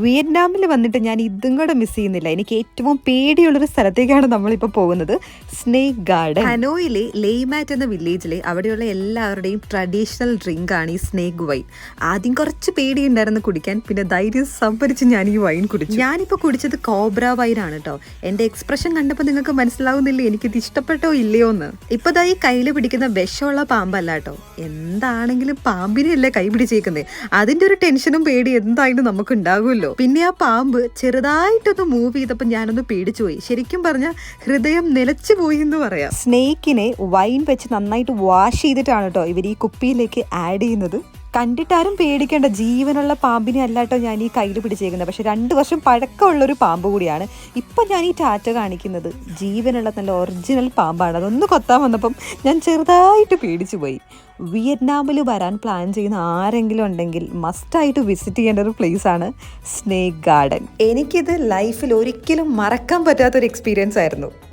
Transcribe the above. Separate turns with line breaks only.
വിയറ്റ്നാമിൽ വന്നിട്ട് ഞാൻ ഇതും കൂടെ മിസ് ചെയ്യുന്നില്ല. എനിക്ക് ഏറ്റവും പേടിയുള്ളൊരു സ്ഥലത്തേക്കാണ് നമ്മളിപ്പോൾ പോകുന്നത്, സ്നേക്ക് ഗാർഡൻ. ഹനോയിലെ ലെയ്മാറ്റ് എന്ന വില്ലേജിലെ അവിടെയുള്ള എല്ലാവരുടെയും ട്രഡീഷണൽ ഡ്രിങ്ക് ആണ് ഈ സ്നേക്ക് വൈൻ. ആദ്യം കുറച്ച് പേടിയുണ്ടായിരുന്നു കുടിക്കാൻ, പിന്നെ ധൈര്യം സംഭരിച്ച് ഞാൻ ഈ വൈൻ കുടിച്ചു. ഞാനിപ്പോൾ കുടിച്ചത് കോബ്ര വൈൻ ആണ് കേട്ടോ. എൻ്റെ എക്സ്പ്രഷൻ കണ്ടപ്പോൾ നിങ്ങൾക്ക് മനസ്സിലാവുന്നില്ലേ എനിക്കിത് ഇഷ്ടപ്പെട്ടോ ഇല്ലയോ എന്ന്. ഇപ്പോൾ ദാ ഈ കയ്യിൽ പിടിക്കുന്ന വിഷമുള്ള പാമ്പല്ല കേട്ടോ, എന്താണെങ്കിലും പാമ്പിനെയല്ലേ കൈ പിടിച്ചേക്കുന്നത്, അതിൻ്റെ ഒരു ടെൻഷനും പേടി എന്തായാലും നമുക്ക് ഉണ്ടാകുമല്ലോ. പിന്നെ ആ പാമ്പ് ചെറുതായിട്ടൊന്ന് മൂവ് ചെയ്തപ്പോൾ ഞാനൊന്ന് പേടിച്ചു പോയി. ശരിക്കും പറഞ്ഞാൽ ഹൃദയം നിലച്ചു പോയി എന്ന് പറയാം. സ്നേക്കിനെ വൈൻ വെച്ച് നന്നായിട്ട് വാഷ് ചെയ്തിട്ടാണ് കേട്ടോ ഇവർ ഈ കുപ്പിയിലേക്ക് ആഡ് ചെയ്യുന്നത്. കണ്ടിട്ടാരും പേടിക്കേണ്ട, ജീവനുള്ള പാമ്പിനെ അല്ലാട്ടോ ഞാൻ ഈ കയ്യിൽ പിടിച്ചേക്കുന്നത്. പക്ഷെ 2 വർഷം പഴക്കമുള്ളൊരു പാമ്പ് കൂടിയാണ് ഇപ്പം ഞാൻ ഈ ടാറ്റ കാണിക്കുന്നത്. ജീവനുള്ള നല്ല ഒറിജിനൽ പാമ്പാണ്. അതൊന്ന് കൊത്താൻ വന്നപ്പം ഞാൻ ചെറുതായിട്ട് പേടിച്ചു പോയി. വിയറ്റ്നാമിൽ വരാൻ പ്ലാൻ ചെയ്യുന്ന ആരെങ്കിലും ഉണ്ടെങ്കിൽ മസ്റ്റായിട്ട് വിസിറ്റ് ചെയ്യേണ്ട ഒരു പ്ലേസാണ് സ്നേക്ക് ഗാർഡൻ. എനിക്കിത് ലൈഫിൽ ഒരിക്കലും മറക്കാൻ പറ്റാത്തൊരു എക്സ്പീരിയൻസ് ആയിരുന്നു.